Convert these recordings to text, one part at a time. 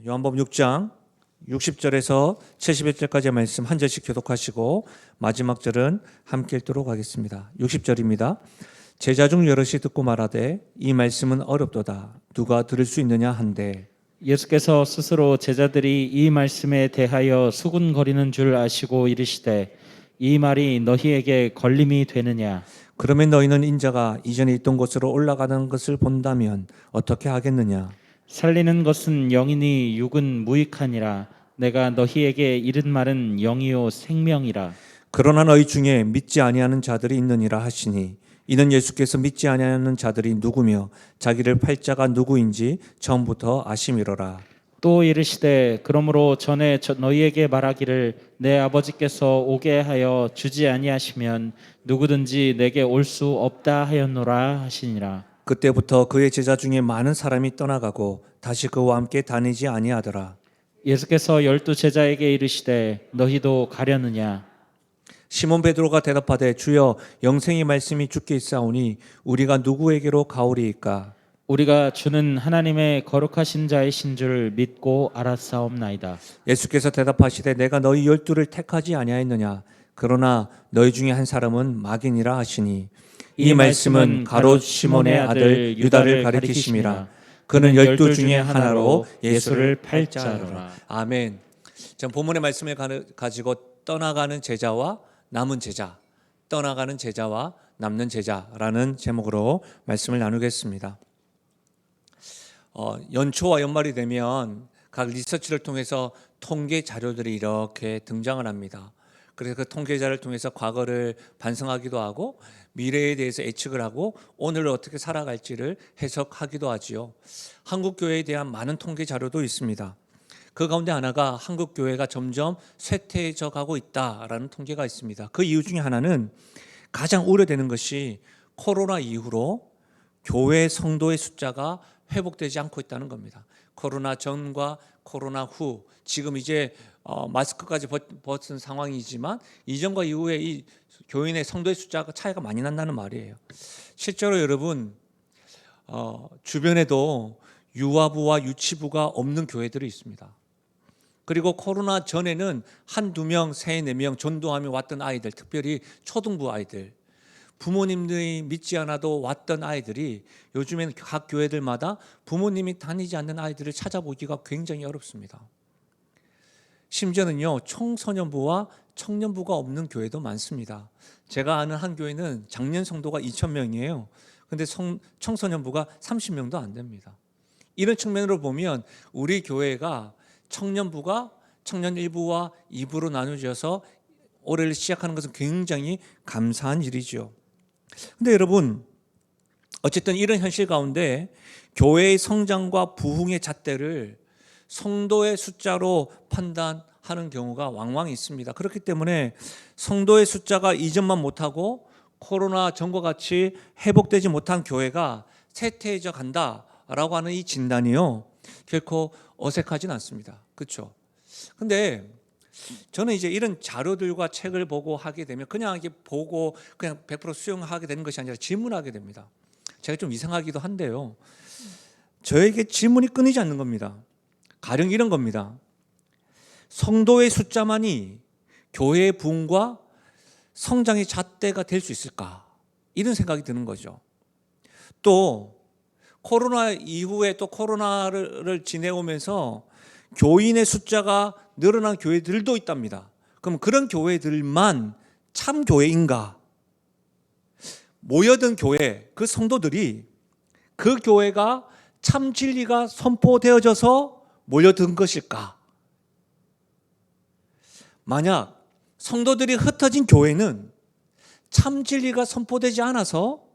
요한복음 6장 60절에서 71절까지의 말씀 한 절씩 교독하시고 마지막 절은 함께 읽도록 하겠습니다. 60절입니다. 제자 중 여럿이 듣고 말하되 이 말씀은 어렵도다. 누가 들을 수 있느냐 한데 예수께서 스스로 제자들이 이 말씀에 대하여 수군거리는 줄 아시고 이르시되 이 말이 너희에게 걸림이 되느냐. 그러면 너희는 인자가 이전에 있던 곳으로 올라가는 것을 본다면 어떻게 하겠느냐. 살리는 것은 영이니 육은 무익하니라. 내가 너희에게 이른 말은 영이요 생명이라. 그러나 너희 중에 믿지 아니하는 자들이 있느니라 하시니 이는 예수께서 믿지 아니하는 자들이 누구며 자기를 팔 자가 누구인지 처음부터 아심이로라. 또 이르시되 그러므로 전에 너희에게 말하기를 내 아버지께서 오게 하여 주지 아니하시면 누구든지 내게 올 수 없다 하였노라 하시니라. 그때부터 그의 제자 중에 많은 사람이 떠나가고 다시 그와 함께 다니지 아니하더라. 예수께서 12 제자에게 이르시되 너희도 가려느냐. 시몬 베드로가 대답하되 주여 영생의 말씀이 주께 있사오니 우리가 누구에게로 가오리이까. 우리가 주는 하나님의 거룩하신 자이신 줄 믿고 알았사옵나이다. 예수께서 대답하시되 내가 너희 12를 택하지 아니하였느냐. 그러나 너희 중에 한 사람은 마귀니라 하시니 이 말씀은 가롯 시몬의 아들 유다를 가리키심이라. 그는 12 중에 하나로 예수를 팔 자로라. 아멘. 전 본문의 말씀을 가지고 떠나가는 제자와 남은 제자, 떠나가는 제자와 남는 제자라는 제목으로 말씀을 나누겠습니다. 연초와 연말이 되면 각 리서치를 통해서 통계 자료들이 이렇게 등장을 합니다. 그래서 그 통계자를 통해서 과거를 반성하기도 하고 미래에 대해서 예측을 하고 오늘을 어떻게 살아갈지를 해석하기도 하지요. 한국 교회에 대한 많은 통계 자료도 있습니다. 그 가운데 하나가 한국 교회가 점점 쇠퇴해져 가고 있다라는 통계가 있습니다. 그 이유 중에 하나는 가장 우려되는 것이 코로나 이후로 교회 성도의 숫자가 회복되지 않고 있다는 겁니다. 코로나 전과 코로나 후 지금 이제 마스크까지 벗은 상황이지만 이전과 이후에 이 교인의 성도의 숫자가 차이가 많이 난다는 말이에요. 실제로 여러분 주변에도 유아부와 유치부가 없는 교회들이 있습니다. 그리고 코로나 전에는 한두 명, 세, 네 명 전도하며 왔던 아이들, 특별히 초등부 아이들, 부모님들이 믿지 않아도 왔던 아이들이 요즘에는 각 교회들마다 부모님이 다니지 않는 아이들을 찾아보기가 굉장히 어렵습니다. 심지어는요, 청소년부와 청년부가 없는 교회도 많습니다. 제가 아는 한 교회는 작년 성도가 2,000명이에요. 근데 청소년부가 30명도 안 됩니다. 이런 측면으로 보면 우리 교회가 청년부가 청년 1부와 2부로 나누어져서 올해를 시작하는 것은 굉장히 감사한 일이죠. 근데 여러분, 어쨌든 이런 현실 가운데 교회의 성장과 부흥의 잣대를 성도의 숫자로 판단하는 경우가 왕왕 있습니다. 그렇기 때문에 성도의 숫자가 이전만 못하고 코로나 전과 같이 회복되지 못한 교회가 쇠퇴해져 간다라고 하는 이 진단이요, 결코 어색하진 않습니다. 그렇죠? 근데 저는 이제 이런 자료들과 책을 보고 하게 되면 그냥 이렇게 보고 그냥 100% 수용하게 되는 것이 아니라 질문하게 됩니다. 제가 좀 이상하기도 한데요, 저에게 질문이 끊이지 않는 겁니다. 가령 이런 겁니다. 성도의 숫자만이 교회의 부흥과 성장의 잣대가 될 수 있을까? 이런 생각이 드는 거죠. 또 코로나 이후에 또 코로나를 지내오면서 교인의 숫자가 늘어난 교회들도 있답니다. 그럼 그런 교회들만 참 교회인가? 모여든 교회, 그 성도들이 그 교회가 참 진리가 선포되어져서 모여든 것일까? 만약 성도들이 흩어진 교회는 참 진리가 선포되지 않아서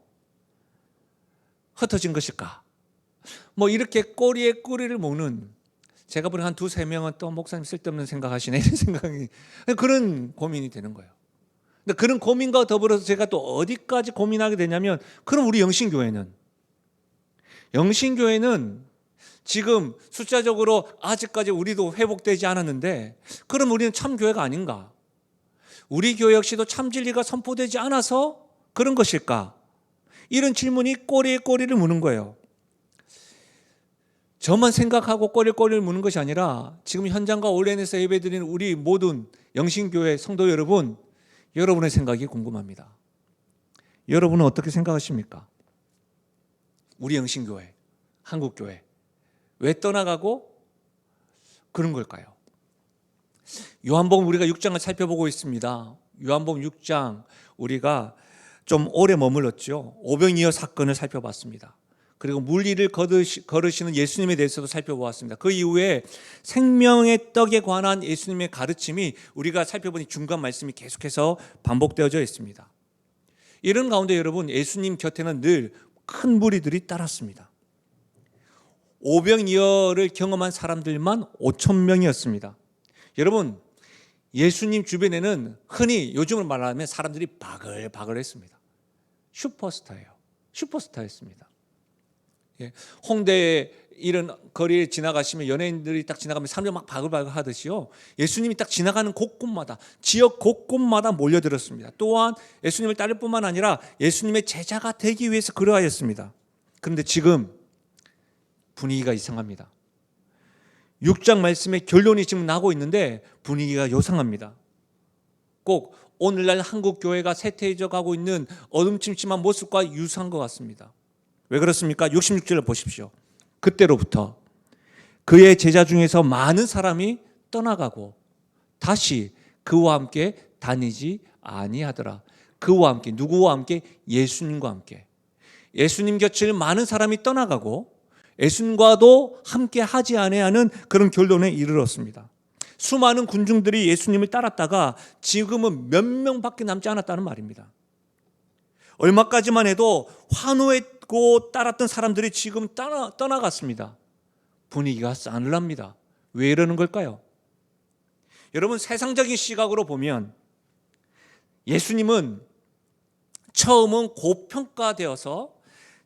흩어진 것일까? 뭐 이렇게 꼬리에 꼬리를 무는, 제가 보는 한 두세 명은 또 목사님 쓸데없는 생각하시네 이런 생각이, 그런 고민이 되는 거예요. 근데 그런 고민과 더불어서 제가 또 어디까지 고민하게 되냐면, 그럼 우리 영신교회는 지금 숫자적으로 아직까지 우리도 회복되지 않았는데 그럼 우리는 참 교회가 아닌가? 우리 교회 역시도 참 진리가 선포되지 않아서 그런 것일까? 이런 질문이 꼬리에 꼬리를 무는 거예요. 저만 생각하고 꼬리를 무는 것이 아니라 지금 현장과 온라인에서 예배드리는 우리 모든 영신교회 성도 여러분, 여러분의 생각이 궁금합니다. 여러분은 어떻게 생각하십니까? 우리 영신교회, 한국교회 왜 떠나가고 그런 걸까요? 요한복음 우리가 6장을 살펴보고 있습니다. 요한복음 6장 우리가 좀 오래 머물렀죠. 오병이어 사건을 살펴봤습니다. 그리고 물리를 걸으시는 예수님에 대해서도 살펴보았습니다. 그 이후에 생명의 떡에 관한 예수님의 가르침이 우리가 살펴보니 중간 말씀이 계속해서 반복되어져 있습니다. 이런 가운데 여러분, 예수님 곁에는 늘 큰 무리들이 따랐습니다. 오병이어를 경험한 사람들만 5,000명이었습니다. 여러분, 예수님 주변에는 흔히 요즘을 말하면 사람들이 바글바글했습니다. 슈퍼스타였습니다. 홍대 이런 거리에 지나가시면 연예인들이 딱 지나가면 사람들이 막 바글바글 하듯이요, 예수님이 딱 지나가는 곳곳마다, 지역 곳곳마다 몰려들었습니다. 또한 예수님을 따를 뿐만 아니라 예수님의 제자가 되기 위해서 그러하였습니다. 그런데 지금 분위기가 이상합니다. 6장 말씀의 결론이 지금 나고 있는데 분위기가 요상합니다. 꼭 오늘날 한국 교회가 쇠퇴해져 가고 있는 어둠침침한 모습과 유사한 것 같습니다. 왜 그렇습니까? 66절을 보십시오. 그때로부터 그의 제자 중에서 많은 사람이 떠나가고 다시 그와 함께 다니지 아니하더라. 그와 함께, 누구와 함께? 예수님과 함께. 예수님 곁을 많은 사람이 떠나가고 예수님과도 함께 하지 아니하는 그런 결론에 이르렀습니다. 수많은 군중들이 예수님을 따랐다가 지금은 몇 명밖에 남지 않았다는 말입니다. 얼마까지만 해도 환호했고 따랐던 사람들이 지금 떠나갔습니다. 분위기가 싸늘합니다. 왜 이러는 걸까요? 여러분, 세상적인 시각으로 보면 예수님은 처음은 고평가되어서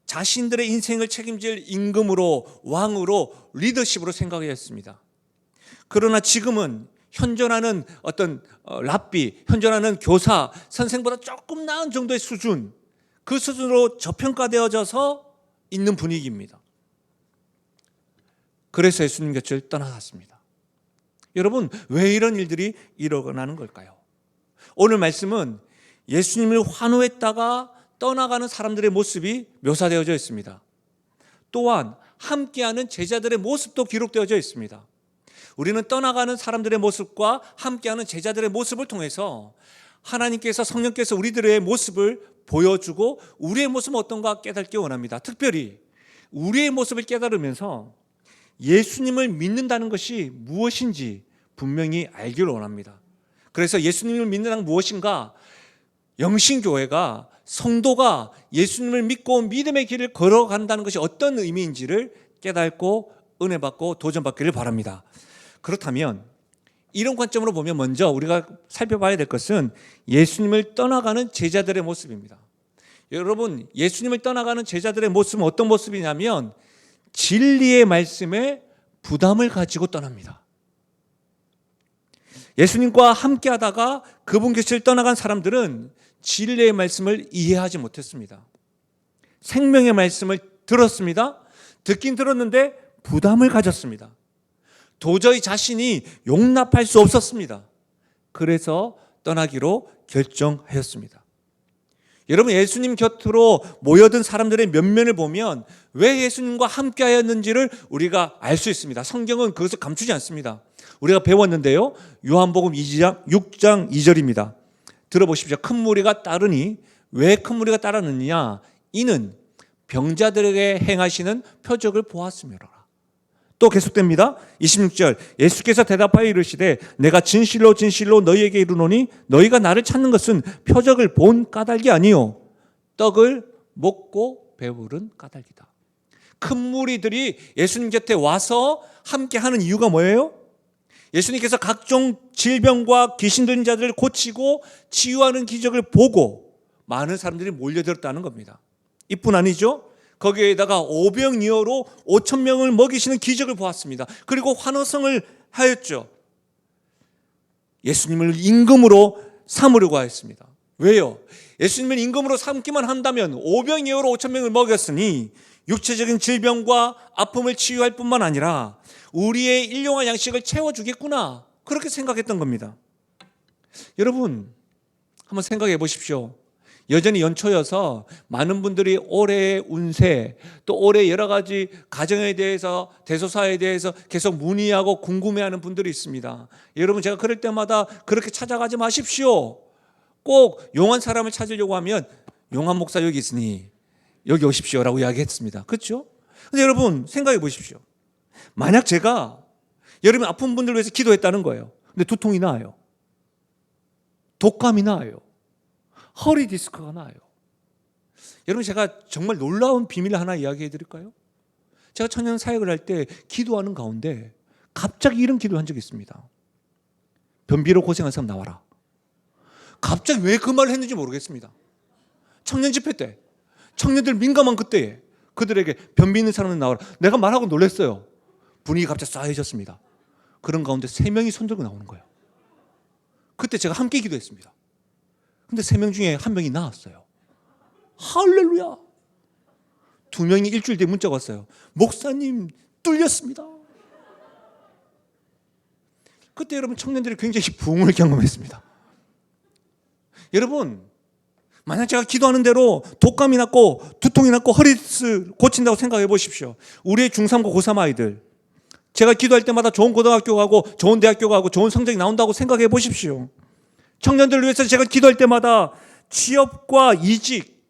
자신들의 인생을 책임질 임금으로, 왕으로, 리더십으로 생각했습니다. 그러나 지금은 현존하는 어떤 랍비, 현존하는 교사, 선생보다 조금 나은 정도의 수준, 그 수준으로 저평가되어져서 있는 분위기입니다. 그래서 예수님 곁을 떠나갔습니다. 여러분, 왜 이런 일들이 일어나는 걸까요? 오늘 말씀은 예수님을 환호했다가 떠나가는 사람들의 모습이 묘사되어져 있습니다. 또한 함께하는 제자들의 모습도 기록되어져 있습니다. 우리는 떠나가는 사람들의 모습과 함께하는 제자들의 모습을 통해서 하나님께서, 성령께서 우리들의 모습을 보여주고 우리의 모습은 어떤가 깨닫기 원합니다. 특별히 우리의 모습을 깨달으면서 예수님을 믿는다는 것이 무엇인지 분명히 알기를 원합니다. 그래서 예수님을 믿는다는 무엇인가? 영신교회가, 성도가 예수님을 믿고 믿음의 길을 걸어간다는 것이 어떤 의미인지를 깨닫고 은혜 받고 도전받기를 바랍니다. 그렇다면 이런 관점으로 보면 먼저 우리가 살펴봐야 될 것은 예수님을 떠나가는 제자들의 모습입니다. 여러분, 예수님을 떠나가는 제자들의 모습은 어떤 모습이냐면 진리의 말씀에 부담을 가지고 떠납니다. 예수님과 함께 하다가 그분 곁을 떠나간 사람들은 진리의 말씀을 이해하지 못했습니다. 생명의 말씀을 들었습니다. 듣긴 들었는데 부담을 가졌습니다. 도저히 자신이 용납할 수 없었습니다. 그래서 떠나기로 결정하였습니다. 여러분, 예수님 곁으로 모여든 사람들의 면면을 보면 왜 예수님과 함께 하였는지를 우리가 알 수 있습니다. 성경은 그것을 감추지 않습니다. 우리가 배웠는데요, 요한복음 6장 2절입니다. 들어보십시오. 큰 무리가 따르니, 왜 큰 무리가 따르느냐? 이는 병자들에게 행하시는 표적을 보았음이로라. 또 계속됩니다. 26절, 예수께서 대답하여 이르시되 내가 진실로 진실로 너희에게 이르노니 너희가 나를 찾는 것은 표적을 본 까닭이 아니요 떡을 먹고 배부른 까닭이다. 큰 무리들이 예수님 곁에 와서 함께하는 이유가 뭐예요? 예수님께서 각종 질병과 귀신 들린 자들을 고치고 치유하는 기적을 보고 많은 사람들이 몰려들었다는 겁니다. 이뿐 아니죠. 거기에다가 오병이어로 5,000명을 먹이시는 기적을 보았습니다. 그리고 환호성을 하였죠. 예수님을 임금으로 삼으려고 하였습니다. 왜요? 예수님을 임금으로 삼기만 한다면 오병이어로 5,000명을 먹였으니 육체적인 질병과 아픔을 치유할 뿐만 아니라 우리의 일용할 양식을 채워주겠구나, 그렇게 생각했던 겁니다. 여러분 한번 생각해 보십시오. 여전히 연초여서 많은 분들이 올해의 운세, 또 올해 여러 가지 가정에 대해서, 대소사에 대해서 계속 문의하고 궁금해하는 분들이 있습니다. 여러분, 제가 그럴 때마다 그렇게 찾아가지 마십시오. 꼭 용한 사람을 찾으려고 하면 용한 목사 여기 있으니 여기 오십시오라고 이야기했습니다. 그렇죠? 근데 여러분 생각해 보십시오. 만약 제가 여러분 아픈 분들 위해서 기도했다는 거예요. 근데 두통이 나요. 독감이 나요. 허리 디스크가 나요. 여러분, 제가 정말 놀라운 비밀 하나 이야기해 드릴까요? 제가 청년 사역을 할 때 기도하는 가운데 갑자기 이런 기도를 한 적이 있습니다. 변비로 고생한 사람 나와라. 갑자기 왜 그 말을 했는지 모르겠습니다. 청년 집회 때 청년들 민감한 그때에 그들에게 변비 있는 사람은 나와라. 내가 말하고 놀랐어요. 분위기가 갑자기 싸해졌습니다. 그런 가운데 3명이 손들고 나오는 거예요. 그때 제가 함께 기도했습니다. 근데 3명 중에 1명이 나았어요. 할렐루야. 2명이 일주일 뒤에 문자가 왔어요. 목사님 뚫렸습니다. 그때 여러분 청년들이 굉장히 부흥을 경험했습니다. 여러분, 만약 제가 기도하는 대로 독감이 낫고 두통이 낫고 허리를 고친다고 생각해 보십시오. 우리의 중3고 고3 아이들, 제가 기도할 때마다 좋은 고등학교 가고 좋은 대학교 가고 좋은 성적이 나온다고 생각해 보십시오. 청년들을 위해서 제가 기도할 때마다 취업과 이직,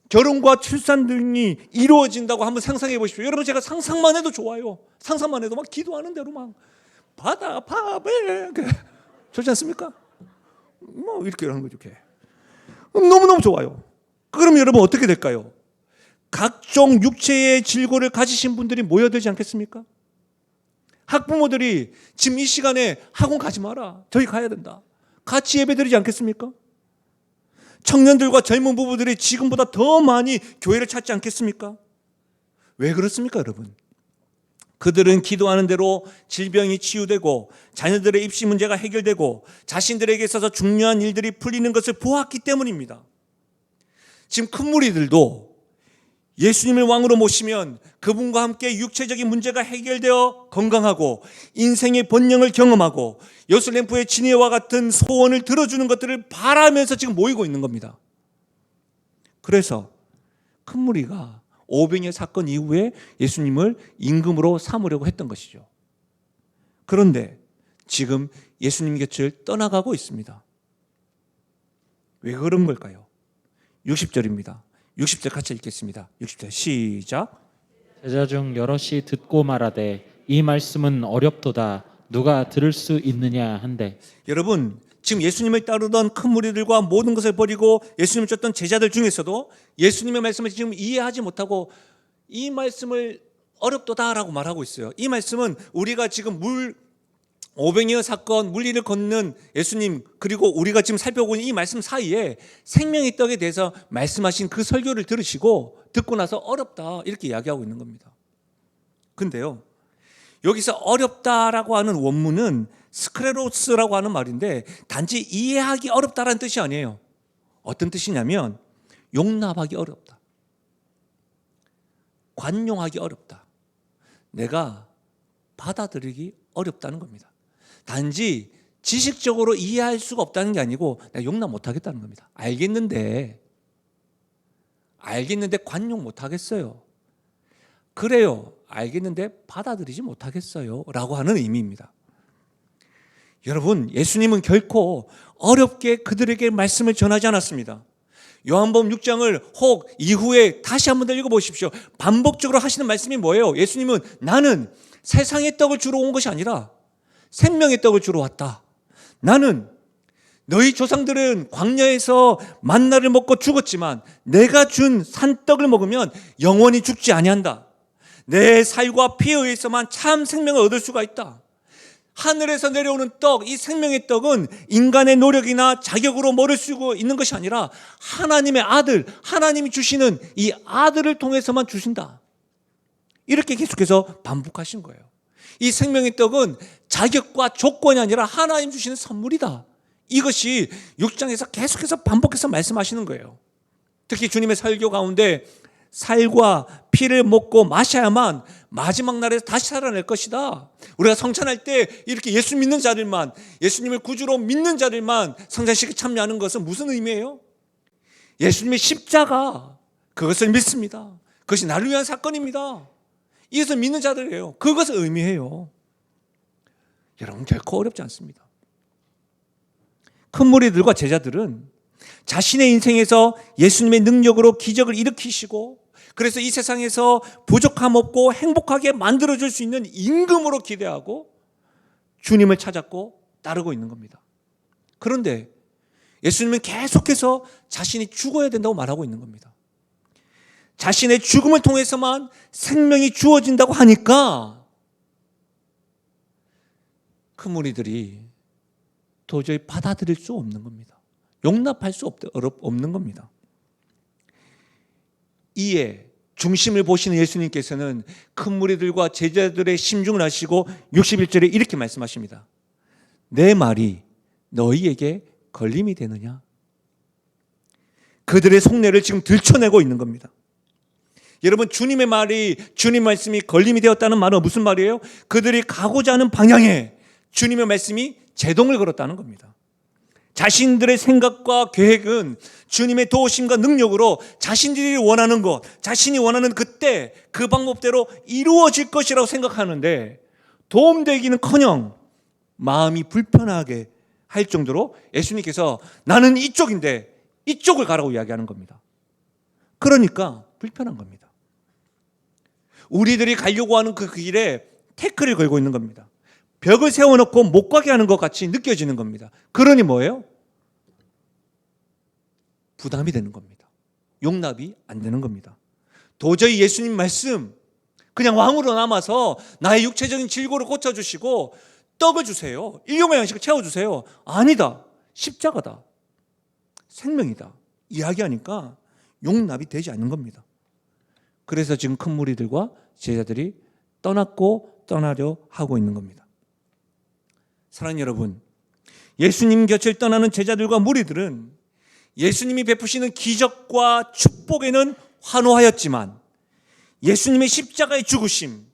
결혼과 출산 등이 이루어진다고 한번 상상해 보십시오. 여러분, 제가 상상만 해도 좋아요. 상상만 해도 막 기도하는 대로 막 바다 파베 좋지 않습니까? 뭐 이렇게 하는 거죠. 이렇게 너무너무 좋아요. 그럼 여러분 어떻게 될까요? 각종 육체의 질고를 가지신 분들이 모여들지 않겠습니까? 학부모들이 지금 이 시간에 학원 가지 마라, 저희 가야 된다, 같이 예배드리지 않겠습니까? 청년들과 젊은 부부들이 지금보다 더 많이 교회를 찾지 않겠습니까? 왜 그렇습니까, 여러분? 그들은 기도하는 대로 질병이 치유되고 자녀들의 입시 문제가 해결되고 자신들에게 있어서 중요한 일들이 풀리는 것을 보았기 때문입니다. 지금 큰 무리들도 예수님을 왕으로 모시면 그분과 함께 육체적인 문제가 해결되어 건강하고 인생의 번영을 경험하고 여슬렘포의 진해와 같은 소원을 들어주는 것들을 바라면서 지금 모이고 있는 겁니다. 그래서 큰 무리가 오병이어 사건 이후에 예수님을 임금으로 삼으려고 했던 것이죠. 그런데 지금 예수님 곁을 떠나가고 있습니다. 왜 그런 걸까요? 60절입니다. 60절 같이 읽겠습니다. 60절 시작. 제자 중 여럿이 듣고 말하되 이 말씀은 어렵도다. 누가 들을 수 있느냐 한데. 여러분, 지금 예수님을 따르던 큰 무리들과 모든 것을 버리고 예수님을 쫓던 제자들 중에서도 예수님의 말씀을 지금 이해하지 못하고 이 말씀을 어렵도다라고 말하고 있어요. 이 말씀은 우리가 지금 오병이어 사건, 물리를 걷는 예수님, 그리고 우리가 지금 살펴보고 있는 이 말씀 사이에 생명의 떡에 대해서 말씀하신 그 설교를 들으시고 듣고 나서 어렵다 이렇게 이야기하고 있는 겁니다. 근데요, 여기서 어렵다라고 하는 원문은 스크레로스라고 하는 말인데 단지 이해하기 어렵다라는 뜻이 아니에요. 어떤 뜻이냐면 용납하기 어렵다, 관용하기 어렵다, 내가 받아들이기 어렵다는 겁니다. 단지 지식적으로 이해할 수가 없다는 게 아니고 내가 용납 못하겠다는 겁니다. 알겠는데 관용 못하겠어요. 그래요, 알겠는데 받아들이지 못하겠어요 라고 하는 의미입니다. 여러분, 예수님은 결코 어렵게 그들에게 말씀을 전하지 않았습니다. 요한복음 6장을 혹 이후에 다시 한번 더 읽어보십시오. 반복적으로 하시는 말씀이 뭐예요? 예수님은 나는 세상의 떡을 주러 온 것이 아니라 생명의 떡을 주러 왔다. 나는 너희 조상들은 광야에서 만나를 먹고 죽었지만 내가 준 산떡을 먹으면 영원히 죽지 아니한다. 내 살과 피에 의해서만 참 생명을 얻을 수가 있다. 하늘에서 내려오는 떡, 이 생명의 떡은 인간의 노력이나 자격으로 먹을 수 있는 것이 아니라 하나님의 아들, 하나님이 주시는 이 아들을 통해서만 주신다. 이렇게 계속해서 반복하신 거예요. 이 생명의 떡은 자격과 조건이 아니라 하나님 주시는 선물이다. 이것이 6장에서 계속해서 반복해서 말씀하시는 거예요. 특히 주님의 설교 가운데 살과 피를 먹고 마셔야만 마지막 날에 다시 살아날 것이다. 우리가 성찬할 때 이렇게 예수 믿는 자들만, 예수님을 구주로 믿는 자들만 성찬식에 참여하는 것은 무슨 의미예요? 예수님의 십자가, 그것을 믿습니다. 그것이 나를 위한 사건입니다. 이것을 믿는 자들이에요. 그것을 의미해요. 여러분, 결코 어렵지 않습니다. 큰 무리들과 제자들은 자신의 인생에서 예수님의 능력으로 기적을 일으키시고, 그래서 이 세상에서 부족함 없고 행복하게 만들어줄 수 있는 임금으로 기대하고 주님을 찾았고 따르고 있는 겁니다. 그런데 예수님은 계속해서 자신이 죽어야 된다고 말하고 있는 겁니다. 자신의 죽음을 통해서만 생명이 주어진다고 하니까 그 무리들이 도저히 받아들일 수 없는 겁니다. 용납할 수 없는 겁니다. 이에 중심을 보시는 예수님께서는 큰 무리들과 제자들의 심중을 아시고 61절에 이렇게 말씀하십니다. 내 말이 너희에게 걸림이 되느냐? 그들의 속내를 지금 들춰내고 있는 겁니다. 여러분, 주님의 말이, 주님 말씀이 걸림이 되었다는 말은 무슨 말이에요? 그들이 가고자 하는 방향에 주님의 말씀이 제동을 걸었다는 겁니다. 자신들의 생각과 계획은 주님의 도우심과 능력으로 자신들이 원하는 것, 자신이 원하는 그때 그 방법대로 이루어질 것이라고 생각하는데 도움되기는커녕 마음이 불편하게 할 정도로 예수님께서 나는 이쪽인데 이쪽을 가라고 이야기하는 겁니다. 그러니까 불편한 겁니다. 우리들이 가려고 하는 그 길에 태클을 걸고 있는 겁니다. 벽을 세워놓고 못 가게 하는 것 같이 느껴지는 겁니다. 그러니 뭐예요? 부담이 되는 겁니다. 용납이 안 되는 겁니다. 도저히 예수님 말씀 그냥 왕으로 남아서 나의 육체적인 질고를 고쳐주시고 떡을 주세요. 일용의 양식을 채워주세요. 아니다. 십자가다. 생명이다. 이야기하니까 용납이 되지 않는 겁니다. 그래서 지금 큰 무리들과 제자들이 떠났고 떠나려 하고 있는 겁니다. 사랑하는 여러분, 예수님 곁을 떠나는 제자들과 무리들은 예수님이 베푸시는 기적과 축복에는 환호하였지만 예수님의 십자가의 죽으심,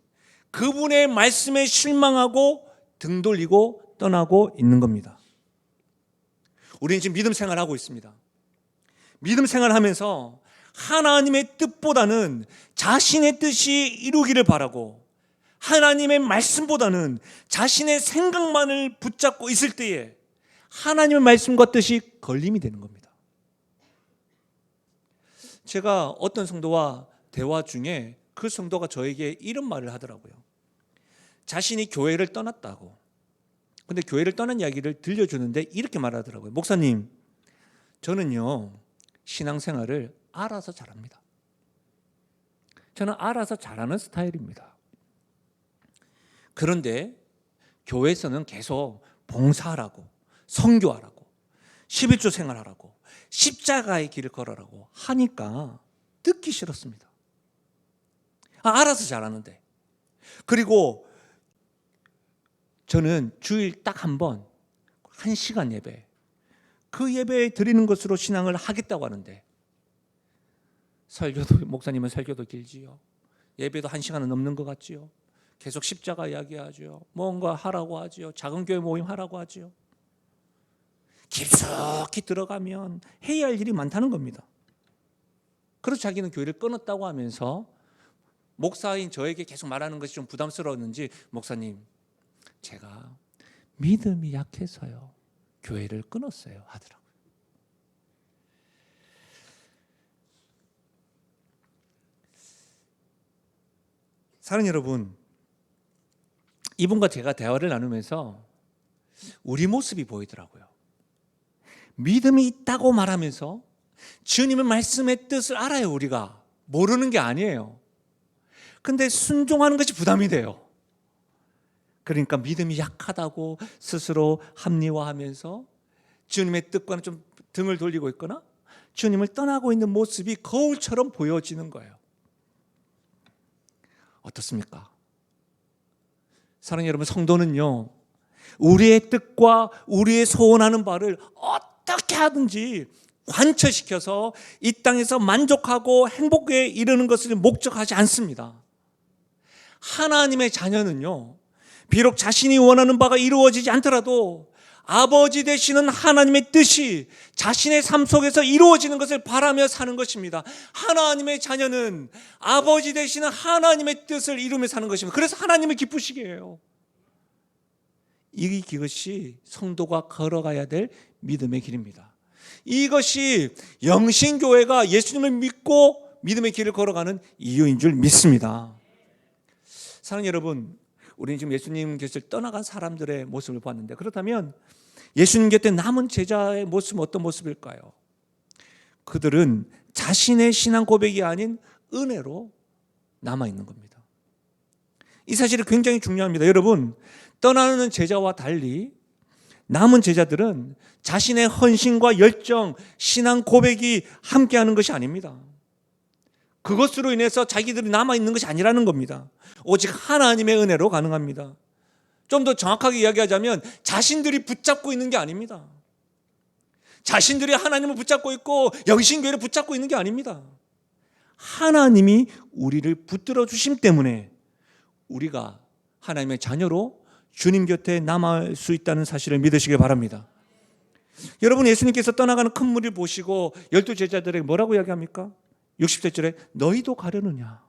그분의 말씀에 실망하고 등 돌리고 떠나고 있는 겁니다. 우리는 지금 믿음 생활하고 있습니다. 믿음 생활하면서 하나님의 뜻보다는 자신의 뜻이 이루기를 바라고 하나님의 말씀보다는 자신의 생각만을 붙잡고 있을 때에 하나님의 말씀과 뜻이 걸림이 되는 겁니다. 제가 어떤 성도와 대화 중에 그 성도가 저에게 이런 말을 하더라고요. 자신이 교회를 떠났다고. 근데 교회를 떠난 이야기를 들려주는데 이렇게 말하더라고요. 목사님, 저는요 신앙생활을 알아서 잘합니다. 저는 알아서 잘하는 스타일입니다. 그런데 교회에서는 계속 봉사하라고, 선교하라고, 11조 생활하라고, 십자가의 길을 걸어라고 하니까 듣기 싫었습니다. 알아서 잘하는데. 그리고 저는 주일 딱 한 번, 1시간 예배, 그 예배 드리는 것으로 신앙을 하겠다고 하는데 설교도, 목사님은 설교도 길지요. 예배도 1시간은 넘는 것 같지요. 계속 십자가 이야기하죠. 뭔가 하라고 하지요. 작은 교회 모임 하라고 하지요. 깊숙이 들어가면 해야 할 일이 많다는 겁니다. 그래서 자기는 교회를 끊었다고 하면서 목사인 저에게 계속 말하는 것이 좀 부담스러웠는지 목사님, 제가 믿음이 약해서요 교회를 끊었어요 하더라고요. 사랑하는 여러분, 이분과 제가 대화를 나누면서 우리 모습이 보이더라고요. 믿음이 있다고 말하면서 주님의 말씀의 뜻을 알아요. 우리가 모르는 게 아니에요. 근데 순종하는 것이 부담이 돼요. 그러니까 믿음이 약하다고 스스로 합리화하면서 주님의 뜻과는 좀 등을 돌리고 있거나 주님을 떠나고 있는 모습이 거울처럼 보여지는 거예요. 어떻습니까? 사랑하는 여러분, 성도는요 우리의 뜻과 우리의 소원하는 바를 어떻게 하든지 관철시켜서 이 땅에서 만족하고 행복에 이르는 것을 목적하지 않습니다. 하나님의 자녀는요, 비록 자신이 원하는 바가 이루어지지 않더라도 아버지 되시는 하나님의 뜻이 자신의 삶 속에서 이루어지는 것을 바라며 사는 것입니다. 하나님의 자녀는 아버지 되시는 하나님의 뜻을 이루며 사는 것입니다. 그래서 하나님을 기쁘시게 해요. 이것이 성도가 걸어가야 될 믿음의 길입니다. 이것이 영신교회가 예수님을 믿고 믿음의 길을 걸어가는 이유인 줄 믿습니다. 사랑하는 여러분, 우리는 지금 예수님 곁을 떠나간 사람들의 모습을 봤는데, 그렇다면 예수님 곁에 남은 제자의 모습은 어떤 모습일까요? 그들은 자신의 신앙 고백이 아닌 은혜로 남아있는 겁니다. 이 사실이 굉장히 중요합니다. 여러분, 떠나는 제자와 달리 남은 제자들은 자신의 헌신과 열정, 신앙 고백이 함께하는 것이 아닙니다. 그것으로 인해서 자기들이 남아있는 것이 아니라는 겁니다. 오직 하나님의 은혜로 가능합니다. 좀 더 정확하게 이야기하자면 자신들이 붙잡고 있는 게 아닙니다. 자신들이 하나님을 붙잡고 있고 영신교회를 붙잡고 있는 게 아닙니다. 하나님이 우리를 붙들어 주심 때문에 우리가 하나님의 자녀로 주님 곁에 남을 수 있다는 사실을 믿으시길 바랍니다. 여러분, 예수님께서 떠나가는 큰 무리를 보시고 12 제자들에게 뭐라고 이야기합니까? 60절에 너희도 가려느냐.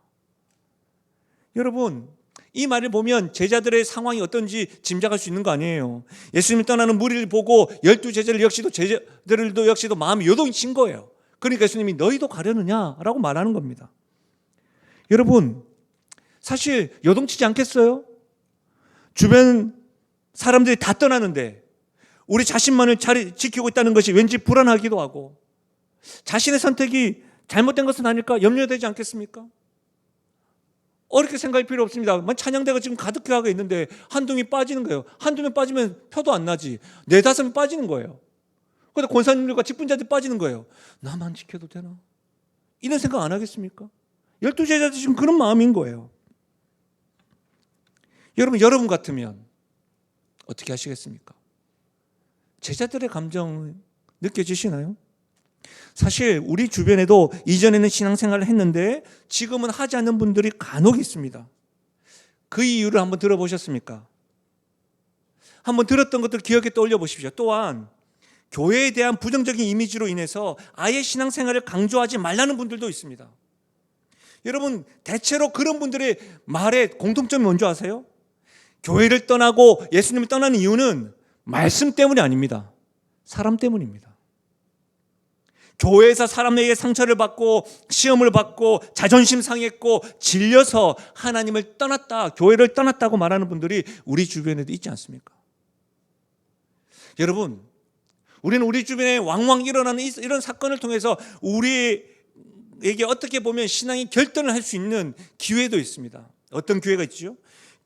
여러분, 이 말을 보면 제자들의 상황이 어떤지 짐작할 수 있는 거 아니에요. 예수님이 떠나는 무리를 보고 12 제자들도 역시도 마음이 요동이 친 거예요. 그러니까 예수님이 너희도 가려느냐라고 말하는 겁니다. 여러분, 사실 요동치지 않겠어요? 주변 사람들이 다 떠나는데 우리 자신만을 잘 지키고 있다는 것이 왠지 불안하기도 하고, 자신의 선택이 잘못된 것은 아닐까 염려되지 않겠습니까? 어렵게 생각할 필요 없습니다. 찬양대가 지금 가득히 하고 있는데 한두 명이 빠지는 거예요. 한두 명 빠지면 표도 안 나지. 4-5명 빠지는 거예요. 그런데 권사님들과 직분자들이 빠지는 거예요. 나만 지켜도 되나? 이런 생각 안 하겠습니까? 12 제자도 지금 그런 마음인 거예요. 여러분 같으면 어떻게 하시겠습니까? 제자들의 감정 느껴지시나요? 사실 우리 주변에도 이전에는 신앙생활을 했는데 지금은 하지 않는 분들이 간혹 있습니다. 그 이유를 한번 들어보셨습니까? 한번 들었던 것들 기억에 떠올려 보십시오. 또한 교회에 대한 부정적인 이미지로 인해서 아예 신앙생활을 강조하지 말라는 분들도 있습니다. 여러분, 대체로 그런 분들의 말에 공통점이 뭔지 아세요? 교회를 떠나고 예수님을 떠나는 이유는 말씀 때문이 아닙니다. 사람 때문입니다. 교회에서 사람에게 상처를 받고 시험을 받고 자존심 상했고 질려서 하나님을 떠났다, 교회를 떠났다고 말하는 분들이 우리 주변에도 있지 않습니까? 여러분, 우리는 우리 주변에 왕왕 일어나는 이런 사건을 통해서 우리에게 어떻게 보면 신앙이 결단을 할 수 있는 기회도 있습니다. 어떤 기회가 있죠?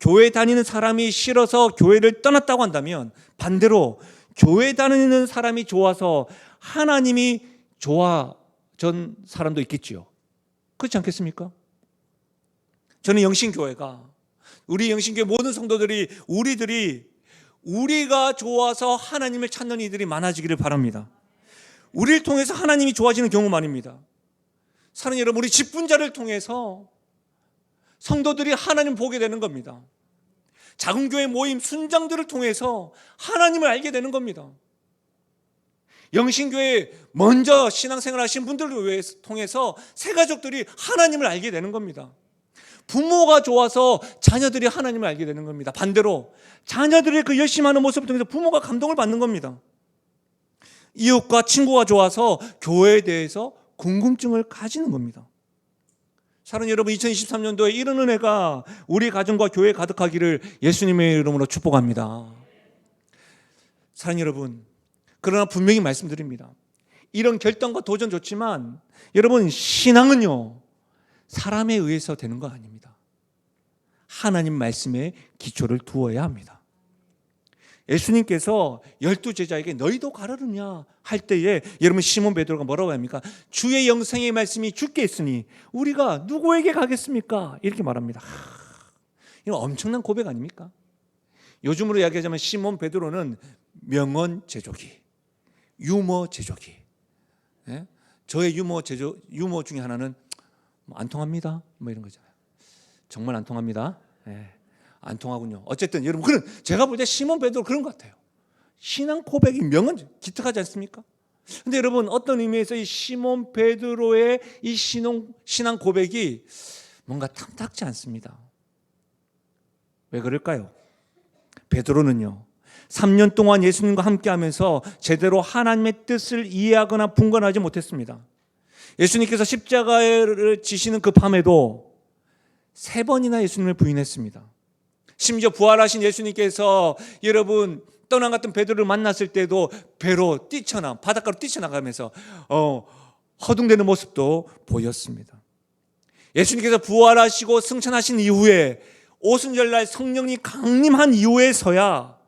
교회 다니는 사람이 싫어서 교회를 떠났다고 한다면 반대로 교회 다니는 사람이 좋아서 하나님이 좋아진 사람도 있겠지요. 그렇지 않겠습니까? 저는 영신교회가, 우리 영신교회 모든 성도들이 우리가 좋아서 하나님을 찾는 이들이 많아지기를 바랍니다. 우리를 통해서 하나님이 좋아지는 경우만입니다. 사랑하는 여러분, 우리 직분자를 통해서 성도들이 하나님 보게 되는 겁니다. 작은 교회 모임 순장들을 통해서 하나님을 알게 되는 겁니다. 영신교회 먼저 신앙생활 하신 분들을 통해서 새가족들이 하나님을 알게 되는 겁니다. 부모가 좋아서 자녀들이 하나님을 알게 되는 겁니다. 반대로 자녀들의 그 열심히 하는 모습을 통해서 부모가 감동을 받는 겁니다. 이웃과 친구가 좋아서 교회에 대해서 궁금증을 가지는 겁니다. 사랑하는 여러분, 2023년도에 이런 은혜가 우리 가정과 교회에 가득하기를 예수님의 이름으로 축복합니다. 사랑하는 여러분, 그러나 분명히 말씀드립니다. 이런 결단과 도전 좋지만 여러분, 신앙은요 사람에 의해서 되는 거 아닙니다. 하나님 말씀에 기초를 두어야 합니다. 예수님께서 12 제자에게 너희도 가려느냐 할 때에 여러분, 시몬 베드로가 뭐라고 합니까? 주의 영생의 말씀이 주께 있으니 우리가 누구에게 가겠습니까? 이렇게 말합니다. 이건 엄청난 고백 아닙니까? 요즘으로 이야기하자면 시몬 베드로는 명언 제조기, 유머 제조기, 예? 저의 유머 중에 하나는 안 통합니다. 뭐 이런 거잖아요. 정말 안 통합니다. 예. 안 통하군요. 어쨌든 여러분, 그런 제가 볼 때 시몬 베드로 그런 것 같아요. 신앙 고백이 명은 기특하지 않습니까? 근데 여러분, 어떤 의미에서 이 시몬 베드로의 이 신앙 고백이 뭔가 탐탁지 않습니다. 왜 그럴까요? 베드로는요, 3년 동안 예수님과 함께하면서 제대로 하나님의 뜻을 이해하거나 분간하지 못했습니다. 예수님께서 십자가를 지시는 그 밤에도 3번이나 예수님을 부인했습니다. 심지어 부활하신 예수님께서 여러분 떠난 같은 베드로를 만났을 때도 배로 바닷가로 뛰쳐나가면서 허둥대는 모습도 보였습니다. 예수님께서 부활하시고 승천하신 이후에 오순절날 성령이 강림한 이후에서야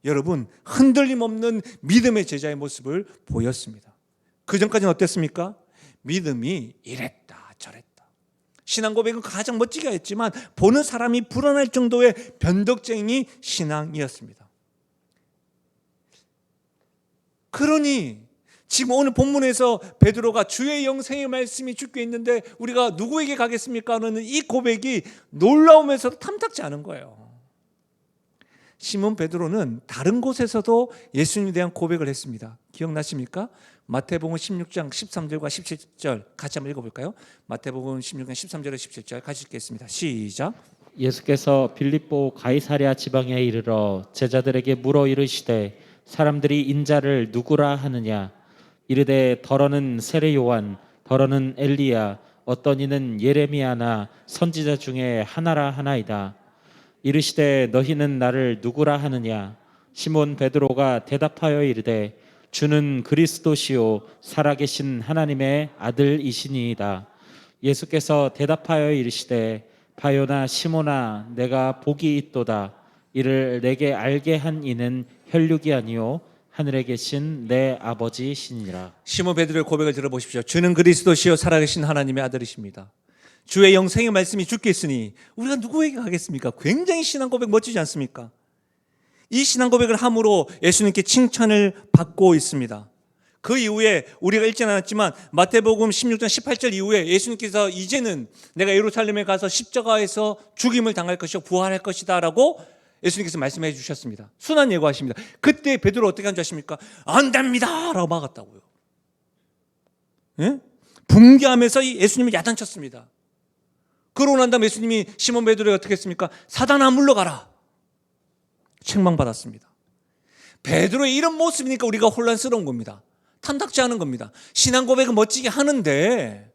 여러분 흔들림 없는 믿음의 제자의 모습을 보였습니다. 그 전까지는 어땠습니까? 믿음이 이랬다 저랬다. 신앙 고백은 가장 멋지게 했지만 보는 사람이 불안할 정도의 변덕쟁이 신앙이었습니다. 그러니 지금 오늘 본문에서 베드로가 주의 영생의 말씀이 주께 있는데 우리가 누구에게 가겠습니까? 하는 이 고백이 놀라우면서도 탐탁지 않은 거예요. 시몬 베드로는 다른 곳에서도 예수님에 대한 고백을 했습니다. 기억나십니까? 마태복음 16장 13절과 17절 같이 한번 읽어볼까요? 마태복음 16장 13절과 17절 같이 읽겠습니다. 시작. 예수께서 빌립보 가이사랴 지방에 이르러 제자들에게 물어 이르시되 사람들이 인자를 누구라 하느냐? 이르되 더러는 세례 요한, 더러는 엘리야, 어떤 이는 예레미야나 선지자 중에 하나라 하나이다. 이르시되 너희는 나를 누구라 하느냐? 시몬 베드로가 대답하여 이르되 주는 그리스도시요 살아계신 하나님의 아들이시니이다. 예수께서 대답하여 이르시되 바요나 시몬아 내가 복이 있도다. 이를 내게 알게 한 이는 혈육이 아니요 하늘에 계신 내 아버지시니라. 시몬 베드로의 고백을 들어보십시오. 주는 그리스도시요 살아계신 하나님의 아들이십니다. 주의 영생의 말씀이 주께 있으니 우리가 누구에게 가겠습니까? 굉장히 신앙 고백 멋지지 않습니까? 이 신앙 고백을 함으로 예수님께 칭찬을 받고 있습니다. 그 이후에 우리가 읽지 않았지만 마태복음 16장 18절 이후에 예수님께서 이제는 내가 예루살렘에 가서 십자가에서 죽임을 당할 것이요 부활할 것이다 라고 예수님께서 말씀해 주셨습니다. 순한 예고하십니다. 그때 베드로 어떻게 한 줄 아십니까? 안 됩니다 라고 막았다고요. 예? 붕괴하면서 예수님을 야단쳤습니다. 그러고 난 다음에 예수님이 시몬 베드로에게 어떻게 했습니까? 사단아 물러가라. 책망받았습니다. 베드로의 이런 모습이니까 우리가 혼란스러운 겁니다. 탐탁지 않은 겁니다. 신앙 고백은 멋지게 하는데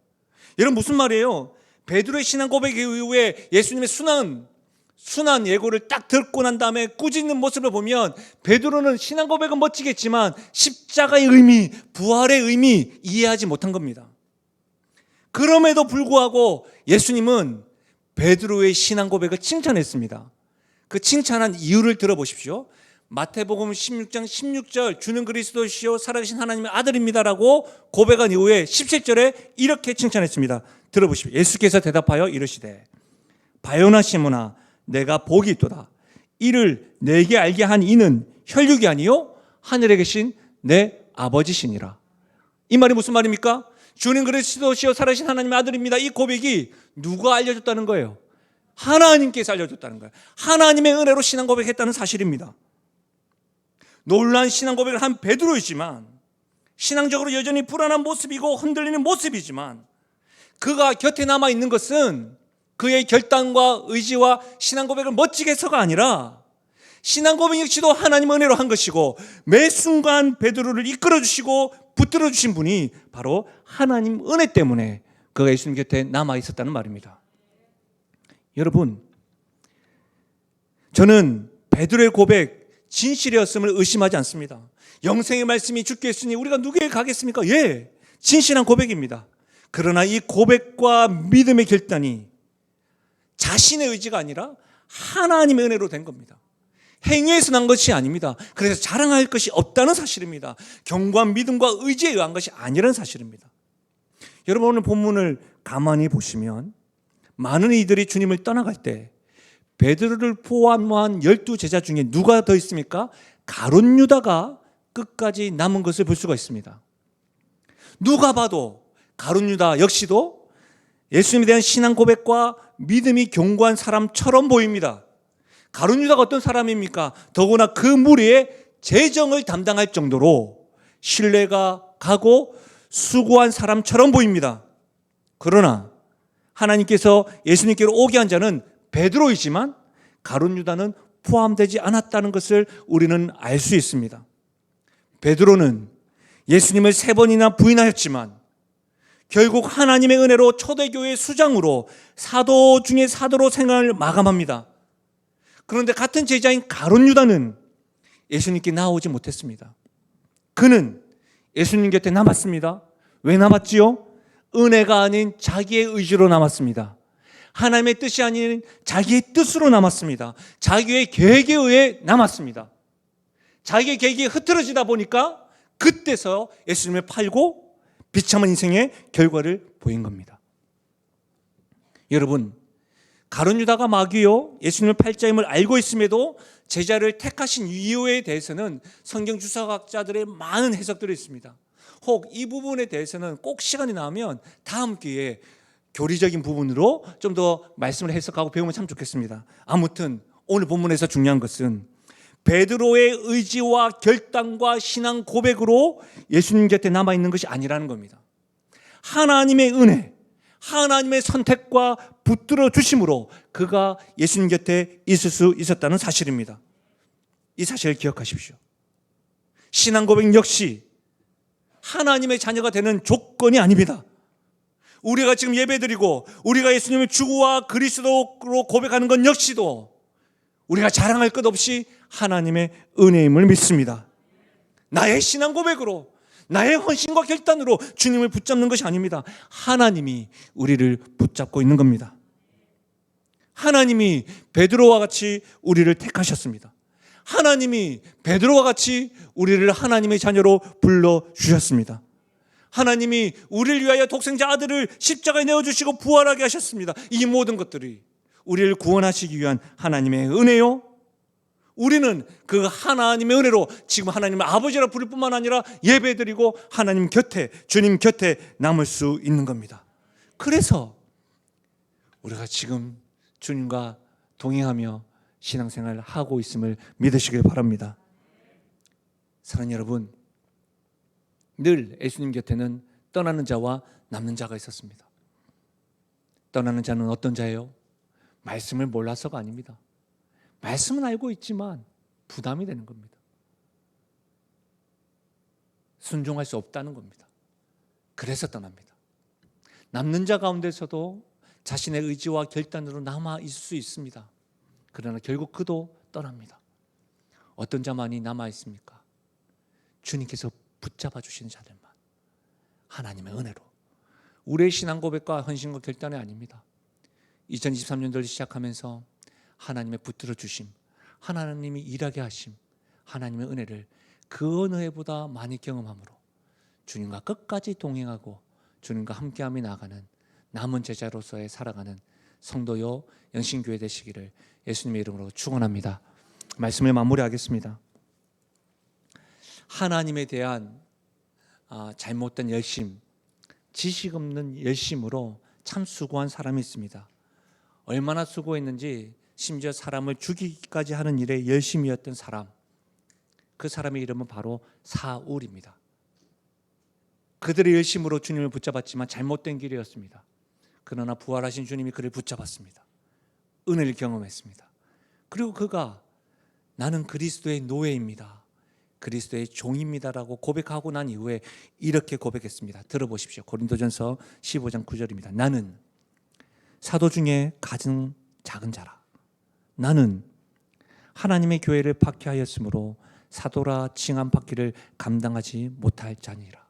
여러분 무슨 말이에요? 베드로의 신앙 고백 이후에 예수님의 순한 예고를 딱 듣고 난 다음에 꾸짖는 모습을 보면 베드로는 신앙 고백은 멋지겠지만 십자가의 의미, 부활의 의미 이해하지 못한 겁니다. 그럼에도 불구하고 예수님은 베드로의 신앙 고백을 칭찬했습니다. 그 칭찬한 이유를 들어보십시오. 마태복음 16장 16절 주는 그리스도시요 살아계신 하나님의 아들입니다라고 고백한 이후에 17절에 이렇게 칭찬했습니다. 들어보십시오. 예수께서 대답하여 이르시되 바요나 시몬아 내가 복이 있도다. 이를 내게 알게 한 이는 혈육이 아니요 하늘에 계신 내 아버지시니라. 이 말이 무슨 말입니까? 주는 그리스도시요 살아계신 하나님의 아들입니다. 이 고백이 누가 알려줬다는 거예요? 하나님께서 알려줬다는 거예요. 하나님의 은혜로 신앙 고백했다는 사실입니다. 놀라운 신앙 고백을 한 베드로이지만 신앙적으로 여전히 불안한 모습이고 흔들리는 모습이지만 그가 곁에 남아있는 것은 그의 결단과 의지와 신앙 고백을 멋지게 해서가 아니라 신앙 고백 역시도 하나님 은혜로 한 것이고 매 순간 베드로를 이끌어주시고 붙들어주신 분이 바로 하나님 은혜 때문에 그가 예수님 곁에 남아있었다는 말입니다. 여러분, 저는 베드로의 고백 진실이었음을 의심하지 않습니다. 영생의 말씀이 주께 있으니 우리가 누구에게 가겠습니까? 예, 진실한 고백입니다. 그러나 이 고백과 믿음의 결단이 자신의 의지가 아니라 하나님의 은혜로 된 겁니다. 행위에서 난 것이 아닙니다. 그래서 자랑할 것이 없다는 사실입니다. 견고한 믿음과 의지에 의한 것이 아니라는 사실입니다. 여러분 오늘 본문을 가만히 보시면 많은 이들이 주님을 떠나갈 때 베드로를 포함한 12제자 중에 누가 더 있습니까? 가룟 유다가 끝까지 남은 것을 볼 수가 있습니다. 누가 봐도 가룟 유다 역시도 예수님에 대한 신앙 고백과 믿음이 견고한 사람처럼 보입니다. 가룟 유다가 어떤 사람입니까? 더구나 그 무리의 재정을 담당할 정도로 신뢰가 가고 수고한 사람처럼 보입니다. 그러나 하나님께서 예수님께로 오게 한 자는 베드로이지만 가룟 유다는 포함되지 않았다는 것을 우리는 알 수 있습니다. 베드로는 예수님을 3번이나 부인하였지만 결국 하나님의 은혜로 초대교회 수장으로 사도 중에 사도로 생활을 마감합니다. 그런데 같은 제자인 가룟 유다는 예수님께 나오지 못했습니다. 그는 예수님 곁에 남았습니다. 왜 남았지요? 은혜가 아닌 자기의 의지로 남았습니다. 하나님의 뜻이 아닌 자기의 뜻으로 남았습니다. 자기의 계획에 의해 남았습니다. 자기의 계획이 흐트러지다 보니까 그때서 예수님을 팔고 비참한 인생의 결과를 보인 겁니다. 여러분, 가룟 유다가 마귀요 예수님을 팔자임을 알고 있음에도 제자를 택하신 이유에 대해서는 성경 주석학자들의 많은 해석들이 있습니다. 혹 이 부분에 대해서는 꼭 시간이 나면 다음 기회에 교리적인 부분으로 좀 더 말씀을 해석하고 배우면 참 좋겠습니다. 아무튼 오늘 본문에서 중요한 것은 베드로의 의지와 결단과 신앙 고백으로 예수님 곁에 남아있는 것이 아니라는 겁니다. 하나님의 은혜, 하나님의 선택과 붙들어 주심으로 그가 예수님 곁에 있을 수 있었다는 사실입니다. 이 사실을 기억하십시오. 신앙 고백 역시 하나님의 자녀가 되는 조건이 아닙니다. 우리가 지금 예배드리고 우리가 예수님의 주와 그리스도로 고백하는 것 역시도 우리가 자랑할 것 없이 하나님의 은혜임을 믿습니다. 나의 신앙 고백으로, 나의 헌신과 결단으로 주님을 붙잡는 것이 아닙니다. 하나님이 우리를 붙잡고 있는 겁니다. 하나님이 베드로와 같이 우리를 택하셨습니다. 하나님이 베드로와 같이 우리를 하나님의 자녀로 불러주셨습니다. 하나님이 우리를 위하여 독생자 아들을 십자가에 내어주시고 부활하게 하셨습니다. 이 모든 것들이 우리를 구원하시기 위한 하나님의 은혜요. 우리는 그 하나님의 은혜로 지금 하나님을 아버지라 부를 뿐만 아니라 예배드리고 하나님 곁에, 주님 곁에 남을 수 있는 겁니다. 그래서 우리가 지금 주님과 동행하며 신앙생활을 하고 있음을 믿으시길 바랍니다. 사랑하는 여러분, 늘 예수님 곁에는 떠나는 자와 남는 자가 있었습니다. 떠나는 자는 어떤 자예요? 말씀을 몰라서가 아닙니다. 말씀은 알고 있지만 부담이 되는 겁니다. 순종할 수 없다는 겁니다. 그래서 떠납니다. 남는 자 가운데서도 자신의 의지와 결단으로 남아 있을 수 있습니다. 그러나 결국 그도 떠납니다. 어떤 자만이 남아 있습니까? 주님께서 붙잡아 주시는 자들만, 하나님의 은혜로. 우리의 신앙 고백과 헌신과 결단이 아닙니다. 2023년도를 시작하면서 하나님의 붙들어 주심, 하나님이 일하게 하심, 하나님의 은혜를 그 어느 해보다 많이 경험함으로 주님과 끝까지 동행하고 주님과 함께함이 나아가는 남은 제자로서의 살아가는 성도요 영신교회 되시기를 예수님의 이름으로 축원합니다. 말씀을 마무리하겠습니다. 하나님에 대한 잘못된 열심, 지식 없는 열심으로 참 수고한 사람이 있습니다. 얼마나 수고했는지 심지어 사람을 죽이기까지 하는 일에 열심이었던 사람, 그 사람의 이름은 바로 사울입니다. 그들의 열심으로 주님을 붙잡았지만 잘못된 길이었습니다. 그러나 부활하신 주님이 그를 붙잡았습니다. 은혜를 경험했습니다. 그리고 그가 나는 그리스도의 노예입니다, 그리스도의 종입니다라고 고백하고 난 이후에 이렇게 고백했습니다. 들어보십시오. 고린도전서 15장 9절입니다. 나는 사도 중에 가장 작은 자라. 나는 하나님의 교회를 박해하였으므로 사도라 칭함 받기를 감당하지 못할 자니라.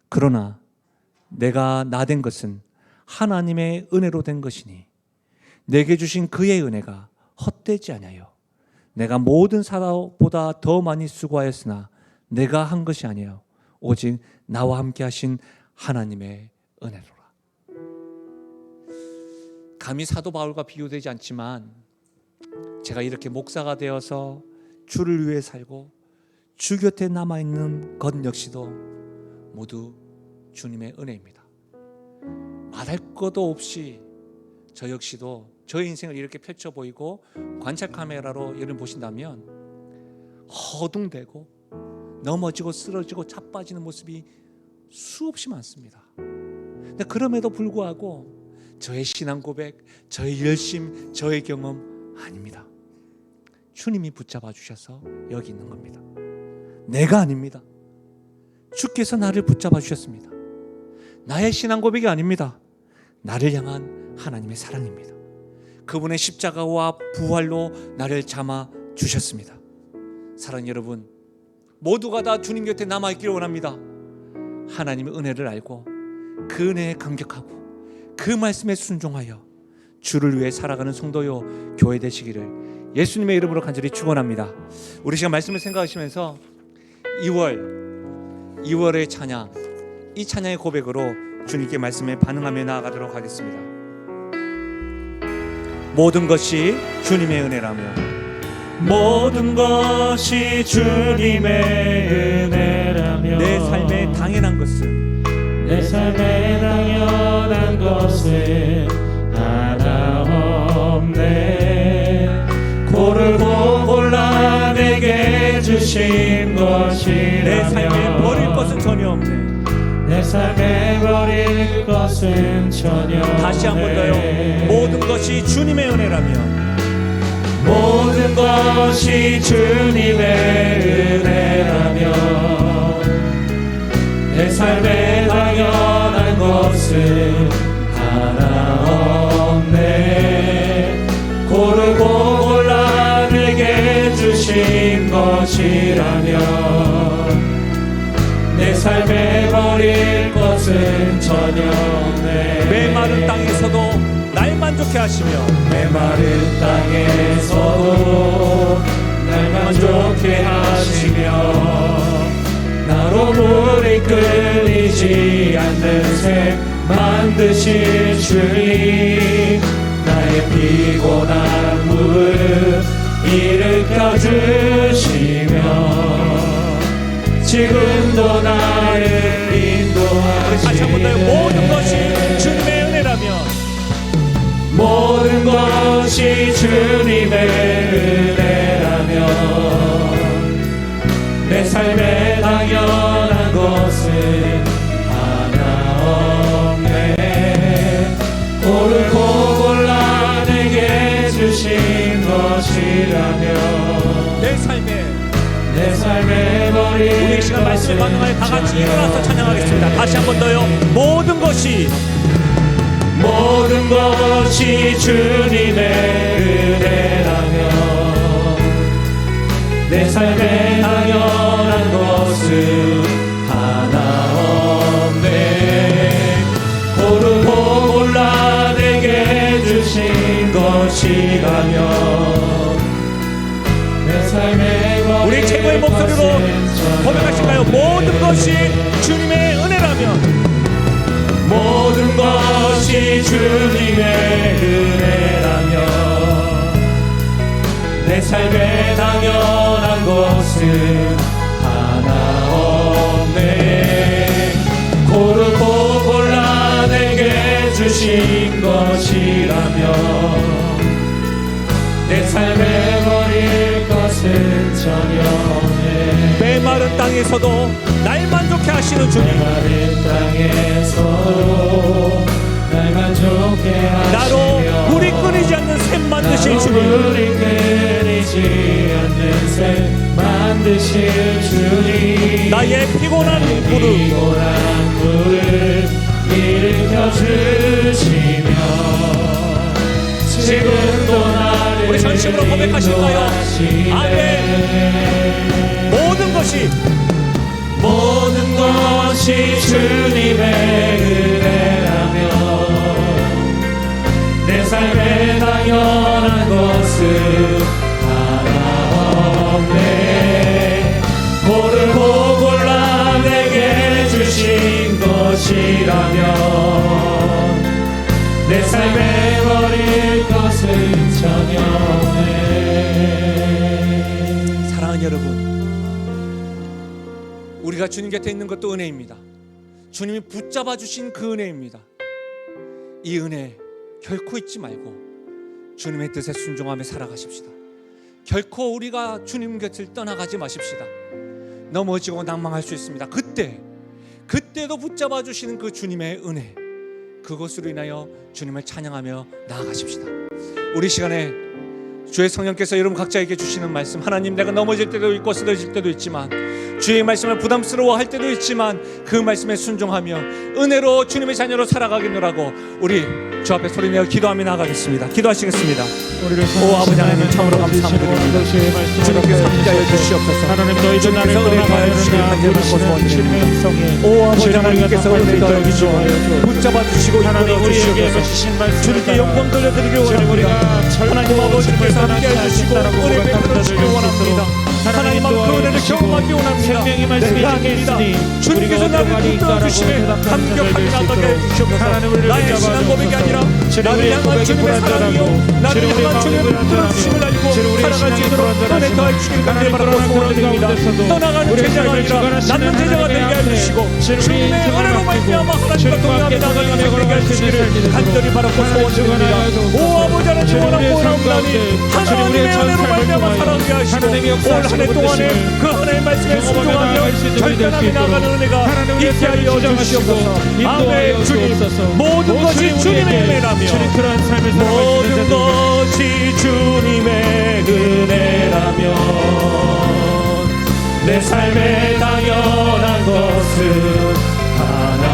그러나 내가 나된 것은 하나님의 은혜로 된 것이니 내게 주신 그의 은혜가 헛되지 아니하여 내가 모든 사도보다 더 많이 수고하였으나 내가 한 것이 아니요 오직 나와 함께 하신 하나님의 은혜로라. 감히 사도 바울과 비교되지 않지만 제가 이렇게 목사가 되어서 주를 위해 살고 주 곁에 남아있는 것 역시도 모두 주님의 은혜입니다. 말할 것도 없이 저 역시도 저의 인생을 이렇게 펼쳐 보이고 관찰 카메라로 여러분 보신다면 허둥대고 넘어지고 쓰러지고 자빠지는 모습이 수없이 많습니다. 근데 그럼에도 불구하고 저의 신앙 고백, 저의 열심, 저의 경험 아닙니다. 주님이 붙잡아 주셔서 여기 있는 겁니다. 내가 아닙니다. 주께서 나를 붙잡아 주셨습니다. 나의 신앙 고백이 아닙니다. 나를 향한 하나님의 사랑입니다. 그분의 십자가와 부활로 나를 잡아 주셨습니다. 사랑하는 여러분, 모두가 다 주님 곁에 남아있기를 원합니다. 하나님의 은혜를 알고 그 은혜에 감격하고 그 말씀에 순종하여 주를 위해 살아가는 성도요 교회 되시기를 예수님의 이름으로 간절히 축원합니다. 우리 시간 말씀을 생각하시면서 2월의 찬양, 이 찬양의 고백으로 주님께 말씀에 반응하며 나아가도록 하겠습니다. 모든 것이 주님의 은혜라며, 모든 것이 주님의 은혜라며, 내 삶에 당연한 것은, 내 삶에 당연한 것은 하나 없네. 고르고 골라 내게 주신 것이라며, 내 삶에 버릴 것은 전혀 없네. 내 삶에 버릴 것은 전혀 없네. 다시 한번 더요. 모든 것이 주님의 은혜라며, 모든 것이 주님의 은혜라며, 내 삶에 당연한 것은 하나 없네. 고르고 골라 내게 주신 것이라며, 내 삶에 버릴 것은 전혀 없네. 메마른 땅에서도 날 만족해 하시며, 메마른 땅에서도 날 만족해 하시며, 나로 물이 끊이지 않는 샘 만드실 주님, 나의 피곤한 무릎 일으켜 주시며, 지금도 나를 인도하시네. 다시 한번 더요. 모든 것이 주님의 은혜라며, 모든 것이 주님의 은혜라며, 내 삶에 당연한 것은 하나 없네. 고르고 골라 내게 주신 것이라며, 내 삶에 버릴 우리 시간 말씀에 반응하여 다 같이 일어나서 찬양하겠습니다. 다시 한번 더요. 모든 것이 주님의 은혜라며, 내 삶에 당연한 것은 하나 없네. 고르고 골라 내게 주신 것이라며, 내 삶에 우리 최고의 목소리로 고백하실까요? 모든 것이 주님의 은혜라며, 모든 것이 주님의 은혜라며, 내 삶에 당연한 것은 하나 없네. 고르고 골라 내게 주신 것이라며, 내 삶에 버릴 것은 전혀 없네. 메마른 땅에서도 날 만족해 하시는 주님, 메마른 땅에서도 날 만족해 나로 하시며, 물이 끊이지 않는 샘 만드실 주님, 물이 끊이지 않는 샘 만드실 주님, 나의 피곤한 무릎 일으켜 주시며, 지금도 나를 우리 전심으로 고백하실까요? 인도하시네. 아멘. 모든 것이 주님의 은혜라며, 내 삶에 당연한 것은 하나 없네. 고르고 골라 내게 주신 것이라며, 내 삶에 버릴 것은 전혀 없네. 사랑하는 여러분, 우리가 주님 곁에 있는 것도 은혜입니다. 주님이 붙잡아 주신 그 은혜입니다. 이 은혜 결코 잊지 말고 주님의 뜻에 순종하며 살아가십시다. 결코 우리가 주님 곁을 떠나가지 마십시다. 넘어지고 낭망할 수 있습니다. 그때도 붙잡아 주시는 그 주님의 은혜, 그것으로 인하여 주님을 찬양하며 나아가십시다. 우리 시간에 주의 성령께서 여러분 각자에게 주시는 말씀, 하나님, 내가 넘어질 때도 있고 쓰러질 때도 있지만, 주의 말씀을 부담스러워할 때도 있지만 그 말씀에 순종하며 은혜로 주님의 자녀로 살아가겠노라고 우리 주 앞에 소리내어 기도하며 나아가겠습니다. 기도하시겠습니다. 오 아버지 하나님, 참으로 감사합니다. 주님께서 함께하여 주시옵소서. 하나님, 너희도 나를 은혜하여 주시길 간절히 소원드립니다. 오 아버지 하나님께서 은혜 더해 주시고 붙잡아 주시고 이끌어 주시옵소서. 주님께 영광 돌려드리길 원합니다. 하나님 아버지께서 함께해 주시고 은혜 베풀어 주시길 원합니다. 하나님 그 은혜를 경험하기 원합니다. 내가 아닙니다. 주님께서 나를 붙들어 주시네 감격하게 나가게 해주시옵소서. 나의 신앙 고백이 아니라 나를 향한 주님의 사랑이요, 나를 향한 주님의 붙들어 주심을 알고 살아갈 수 있도록 은혜 더해 주시길 간절히 바라고 소원드립니다. 떠나가는 제자가 아니라 남는 제자가 되게 해주시고 주님의 은혜로 말미암아 하나님과 동행하며 나가는 은혜 되게 해주시기를 간절히 바라고 소원드립니다. 오 아버지 하나님, 원하고 원하오나니 하나님의 은혜로 말미암아 살아가게 하시고 올 한 해 동안에 그 하나님의 말씀에 순종하며 결단하며 나가는 은혜가 있게 하여 주시옵소서. 아멘. 주님, 모든 것이 주님의 은혜라며 모든 것이 주님의 은혜라며 내 삶에 당연한 것은 하나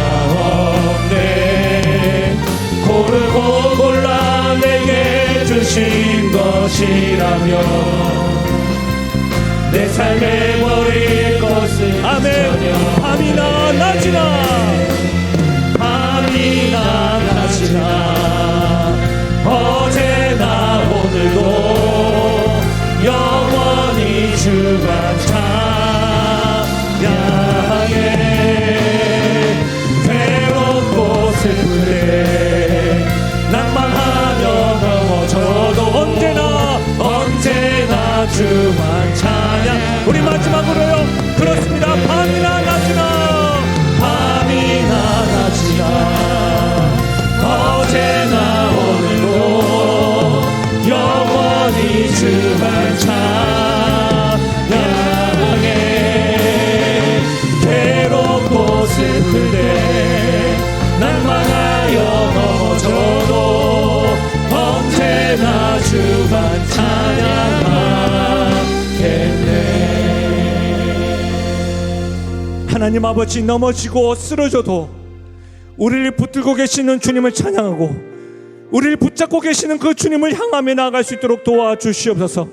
없네. 고르고 골라 내게 주신 것이라며 내 삶에 버릴 것은 아멘. 밤이나 낮이나 밤이나 낮이나 어제나 오늘도 영원히 주만 찬양해. 괴롭고 슬플 때 낭만하며 넘어져도 언제나 주만 찬양. 우리 마지막으로요. 그렇습니다. 밤이나 낮이나 어제나 오늘도 영원히 주만 찬양해. 괴롭고 슬플 때 낭만하여 넘어져도 언제나 주만 찬양하겠네. 하나님 아버지, 넘어지고 쓰러져도 우리를 붙들고 계시는 주님을 찬양하고 우리를 붙잡고 계시는 그 주님을 향하며 나아갈 수 있도록 도와주시옵소서.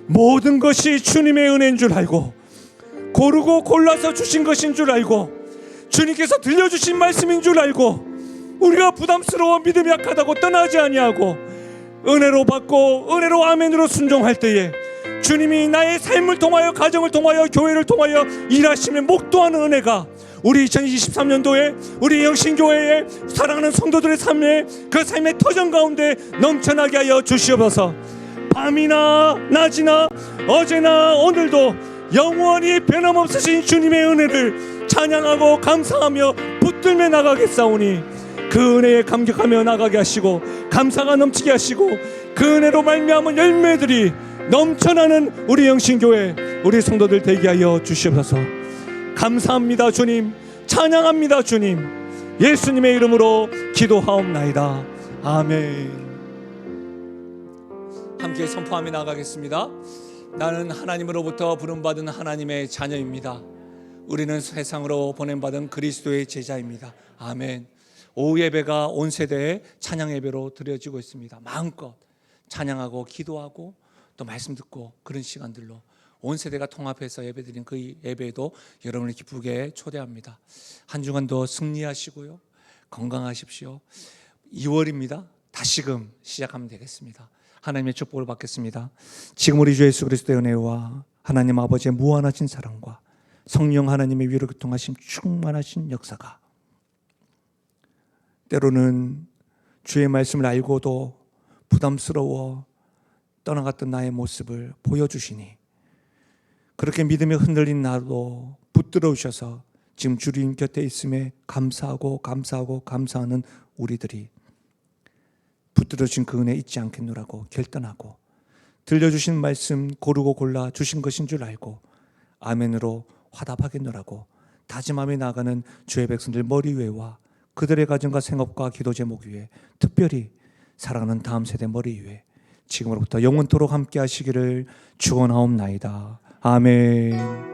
모든 것이 주님의 은혜인 줄 알고 고르고 골라서 주신 것인 줄 알고 주님께서 들려주신 말씀인 줄 알고 우리가 부담스러워 믿음이 약하다고 떠나지 아니하고 은혜로 받고 은혜로 아멘으로 순종할 때에 주님이 나의 삶을 통하여, 가정을 통하여, 교회를 통하여 일하시며 목도하는 은혜가 우리 2023년도에 우리 영신교회의 사랑하는 성도들의 삶에, 그 삶의 터전 가운데 넘쳐나게 하여 주시옵소서. 밤이나 낮이나 어제나 오늘도 영원히 변함없으신 주님의 은혜를 찬양하고 감사하며 붙들며 나가겠사오니 그 은혜에 감격하며 나가게 하시고 감사가 넘치게 하시고 그 은혜로 말미암은 열매들이 넘쳐나는 우리 영신교회 우리 성도들 되게 하여 주시옵소서. 감사합니다 주님, 찬양합니다 주님. 예수님의 이름으로 기도하옵나이다. 아멘. 함께 선포하며 나가겠습니다. 나는 하나님으로부터 부름받은 하나님의 자녀입니다. 우리는 세상으로 보냄받은 그리스도의 제자입니다. 아멘. 오후 예배가 온 세대의 찬양 예배로 드려지고 있습니다. 마음껏 찬양하고 기도하고 또 말씀 듣고 그런 시간들로 온 세대가 통합해서 예배드린 그 예배에도 여러분을 기쁘게 초대합니다. 한 주간도 승리하시고요, 건강하십시오. 2월입니다. 다시금 시작하면 되겠습니다. 하나님의 축복을 받겠습니다. 지금 우리 주 예수 그리스도의 은혜와 하나님 아버지의 무한하신 사랑과 성령 하나님의 위로 교통하심 충만하신 역사가 때로는 주의 말씀을 알고도 부담스러워 떠나갔던 나의 모습을 보여주시니 그렇게 믿음에 흔들린 나도 붙들어 주셔서 지금 주님 곁에 있음에 감사하는 우리들이 붙들어 주신 그 은혜 잊지 않겠노라고 결단하고, 들려주신 말씀 고르고 골라 주신 것인 줄 알고 아멘으로 화답하겠노라고 다짐하며 나아가는 주의 백성들 머리 위에와 그들의 가정과 생업과 기도 제목 위에, 특별히 사랑하는 다음 세대 머리 위에 지금으로부터 영원토록 함께 하시기를 축원하옵나이다. 아멘.